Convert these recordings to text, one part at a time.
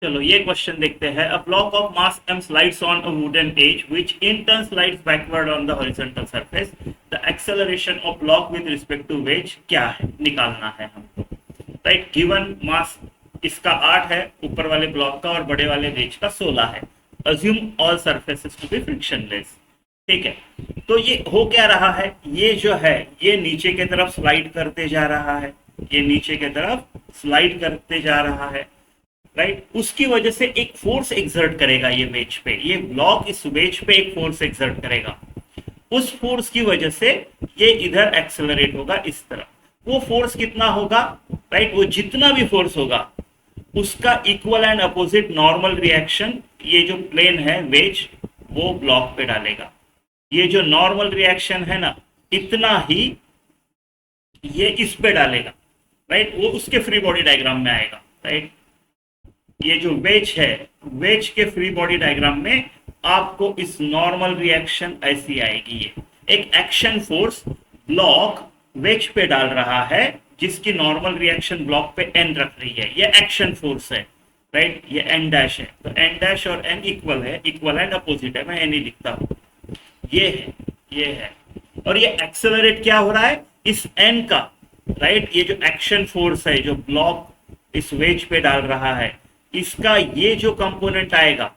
चलो ये क्वेश्चन देखते हैं। A block of mass m slides on a wooden edge which in turn slides backward on the horizontal surface. The acceleration of block with respect to wedge क्या है, निकालना है हमको। Right, given mass इसका 8 है, ऊपर वाले ब्लॉक का, और बड़े वाले वेज का 16 है। Assume all surfaces to be frictionless. ठीक है, तो ये हो क्या रहा है, ये जो है ये नीचे की तरफ स्लाइड करते जा रहा है, ये नीचे की तरफ स्लाइड करते जा रहा है। राइट, उसकी वजह से एक फोर्स एक्सर्ट करेगा ये वेज पे, ये ब्लॉक इस वेज पे एक फोर्स एक्सर्ट करेगा। उस फोर्स की वजह से ये इधर एक्सेलरेट होगा इस तरफ। वो फोर्स कितना होगा, राइट, वो जितना भी फोर्स होगा उसका equal and opposite normal reaction ये जो प्लेन है वेज वो ब्लॉक पे डालेगा। ये जो नॉर्मल रिएक्शन है ना, इतना ही ये इस पे डालेगा। राइट, वो उसके फ्री बॉडी डायग्राम में आएगा। राइट, ये जो वेज है, वेज के फ्री बॉडी डायग्राम में आपको इस नॉर्मल रिएक्शन ऐसी आएगी। ये एक एक्शन फोर्स ब्लॉक वेज पे डाल रहा है जिसकी नॉर्मल रिएक्शन ब्लॉक पे एन रख रही है, ये एक्शन फोर्स है। राइट, ये एन डैश है, तो एन डैश और एन इक्वल है, इक्वल एंड अपोजिट है, मैं एन ही लिखता हूं। ये है, ये है, और ये एक्सेलरेट क्या हो रहा है इस एन का। राइट, ये जो एक्शन फोर्स है जो ब्लॉक इस वेज पे डाल रहा है, इसका ये जो कंपोनेंट आएगा,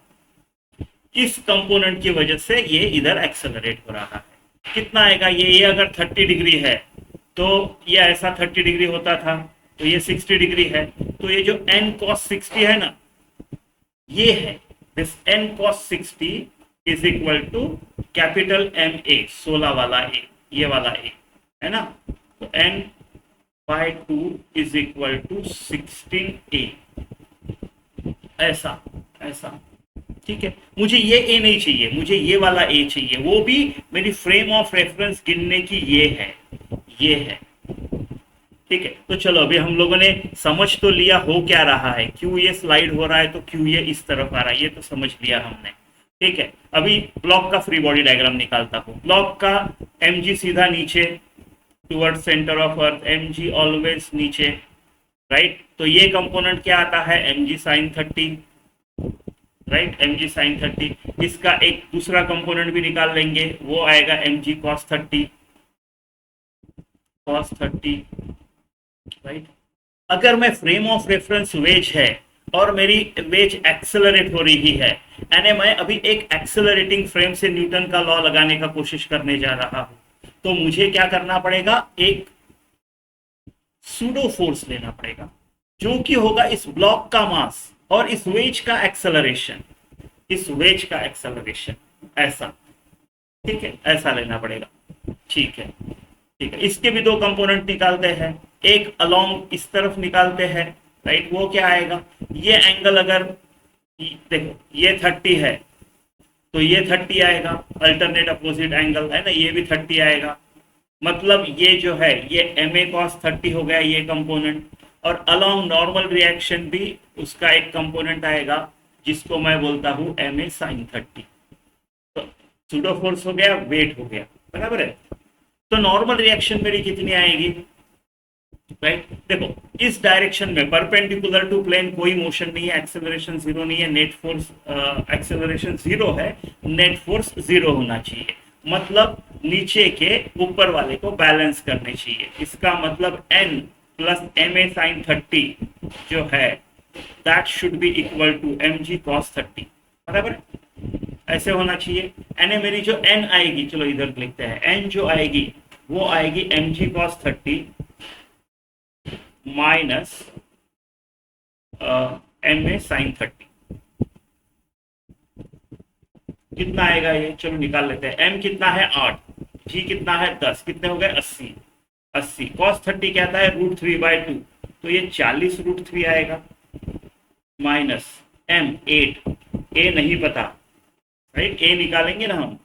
इस कंपोनेंट की वजह से ये इधर एक्सेलरेट हो रहा है। कितना आएगा ये अगर 30 डिग्री है तो ये ऐसा 30 डिग्री होता था, तो ये 60 डिग्री है, तो ये जो n cos 60 है ना, ये है this n cos 60 is equal to capital M A, 16 वाला ए, ये वाला ए है ना, तो n by 2 is equal to 16a, ऐसा ऐसा। ठीक है, मुझे ये ए नहीं चाहिए, मुझे ये वाला ए चाहिए, वो भी मेरी फ्रेम ऑफ रेफरेंस गिनने की ये है, ये है। ठीक है, तो चलो अभी हम लोगों ने समझ तो लिया हो क्या रहा है, क्यों ये स्लाइड हो रहा है, तो क्यों ये इस तरफ आ रहा है, ये तो समझ लिया हमने। ठीक है, अभी ब्लॉक का फ्री बॉडी डायग्राम निकालता हूँ। ब्लॉक का एम जी सीधा नीचे toward centre of earth, M G always नीचे। राइट, तो ये कंपोनेंट क्या आता है, M G sine 30। Right, M G sine 30। इसका एक दूसरा कंपोनेंट भी निकाल लेंगे, वो आएगा M G cos 30, cos 30। Right, अगर मैं फ्रेम ऑफ रेफरेंस वेज है और मेरी वेज एक्सेलरेट हो रही है, यानी मैं अभी एक एक्सेलरेटिंग फ्रेम से न्यूटन का लॉ लगाने का कोशिश करने जा रहा हूं, तो मुझे क्या करना पड़ेगा, एक सूडो फोर्स लेना पड़ेगा जो कि होगा इस ब्लॉक का मास और इस वेज का एक्सेलरेशन, इस वेज का एक्सेलरेशन ऐसा। ठीक है, ऐसा लेना पड़ेगा। ठीक है, ठीक है, इसके भी दो कंपोनेंट निकालते हैं, एक अलोंग इस तरफ निकालते हैं। राइट, वो क्या आएगा, ये एंगल अगर देखो ये 30 है तो ये 30 आएगा, अल्टरनेट अपोजिट एंगल है ना, ये भी 30 आएगा। मतलब ये जो है ये एम ए कॉस 30 हो गया ये कंपोनेंट, और अलोंग नॉर्मल रिएक्शन भी उसका एक कंपोनेंट आएगा जिसको मैं बोलता हूँ एम ए साइन 30। तो सूडो फोर्स हो गया, वेट हो गया, बराबर है। तो नॉर्मल रिएक्शन मेरी कितनी आएगी, राइट, देखो इस डायरेक्शन में परपेंडिकुलर टू प्लेन कोई मोशन नहीं है, एक्सेलरेशन जीरो नहीं है, नेट फोर्स एक्सेलरेशन जीरो है, नेट फोर्स जीरो होना चाहिए, मतलब नीचे के ऊपर वाले को बैलेंस करने चाहिए। इसका मतलब n plus M A sine 30 जो है that should be equal to M G cos 30, बराबर ऐसे होना चाहिए। एन मेरी जो n आएगी, चलो इधर लिखते हैं, n जो आएगी वो आएगी M G cos 30 minus M A sine 30। कितना आएगा ये, चलो निकाल लेते हैं। m कितना है 8, g कितना है 10, कितने हो गए 80, 80 cos 30 क्या आता है √3/2, तो ये 40√3 आएगा, माइनस m 8, a नहीं पता, राइट, a निकालेंगे ना हम,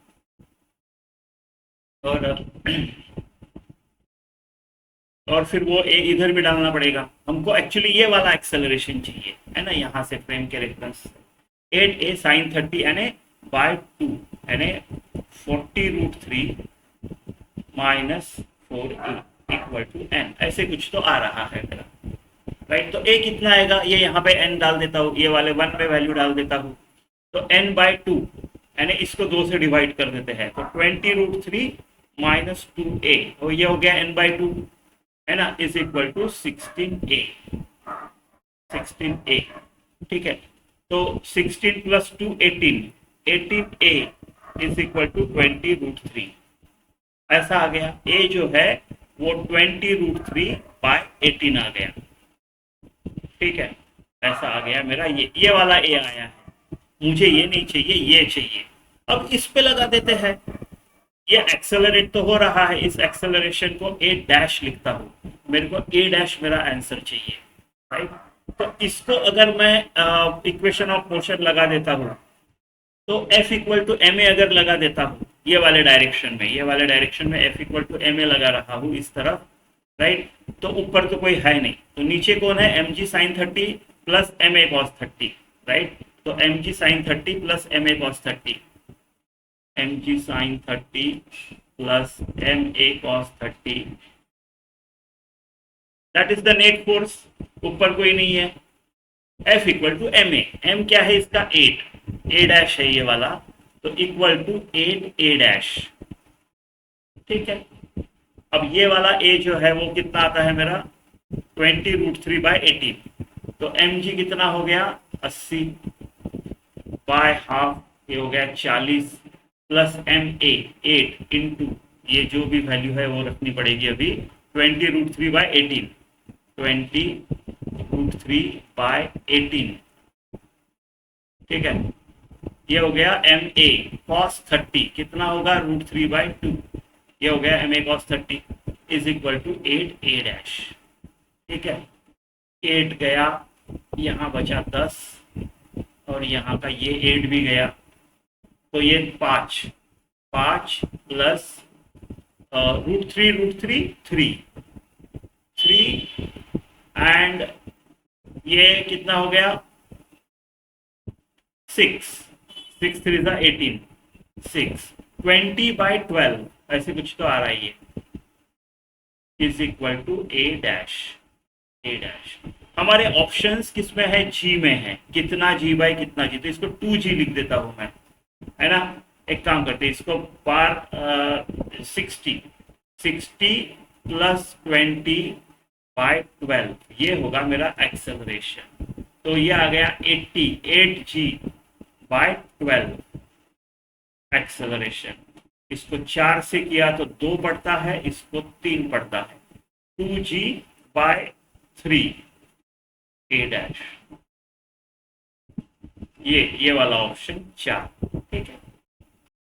और फिर वो ए इधर भी डालना पड़ेगा हमको। एक्चुअली ये वाला एक्सेलरेशन चाहिए है ना, यहाँ से फ्रेम के रेफरेंस 8a साइन 30 यानी बाय 2 यानी 40√3 minus 4a equal to n, ऐसे कुछ तो आ रहा है मेरा। राइट। तो ए कितना आएगा, ये यहाँ पे n डाल देता हूँ, ये वाले 1 पे वैल्यू डाल देता हूँ, तो n/2 यानी इसको 2 से डिवाइड कर देते हैं, तो 20√3 माइनस 2a, और ये हो गया n/2 है ना, is equal to 16a। 16a ठीक है। तो 16 plus 2 18, 18a is equal to 20√3। ऐसा आ गया, a जो है वो 20√3/18 आ गया। ठीक है, ऐसा आ गया मेरा, ये वाला a आया है। मुझे ये नहीं चाहिए, ये चाहिए। अब इस पे लगा देते हैं, ये एक्सेलरेट तो हो रहा है, इस एक्सेलरेशन को a' लिखता हूँ, मेरे को a' मेरा आंसर चाहिए, राइट। तो इसको अगर मैं इक्वेशन ऑफ मोशन लगा देता हूँ, तो F इक्वल टू ma अगर लगा देता हूँ ये वाले डायरेक्शन में, ये वाले डायरेक्शन में F इक्वल टू ma लगा रहा हूँ इस तरफ, राइट। तो ऊपर तो कोई है नहीं, तो नीचे कौन है, mg sin 30 plus ma cos 30, right. तो mg sin 30 plus ma cos 30, mg sin 30 plus ma cos 30, that is the net force. ऊपर कोई नहीं है। F equal to ma, m क्या है इसका 8, a' है ये वाला, तो इक्वल टू 8a'। ठीक है, अब ये वाला a जो है वो कितना आता है मेरा 20√3/18, तो mg कितना हो गया 80 बाय हाफ, ये हो गया 40 प्लस ma 8 इंटू ये जो भी वैल्यू है वो रखनी पड़ेगी अभी 20√3/18, 20√3/18। ठीक है, ये हो गया ma cos 30 कितना होगा √3/2, ये हो गया ma cos 30 is equal to 8a'। ठीक है, 8 गया, यहाँ बचा 10, और यहाँ का ये 8 भी गया, तो ये 5 प्लस √3 3 एंड ये कितना हो गया 6 3 ज़ा 18, 6 20/12 ऐसे कुछ तो आ रहा है, ये इज इक्वल टू a'। हमारे ऑप्शंस किसमें है, जी में है, कितना g बाई कितना g, तो इसको 2g लिख देता हूं मैं, है ना। एक काम करते हैं, इसको बार 60 प्लस 20/12, ये होगा मेरा एक्सेलरेशन। तो ये आ गया 88g/12 एक्सेलरेशन। इसको 4 से किया तो 2 पड़ता है, इसको 3 पड़ता है, 2g/3 a'। ये वाला ऑप्शन 4। ठीक है।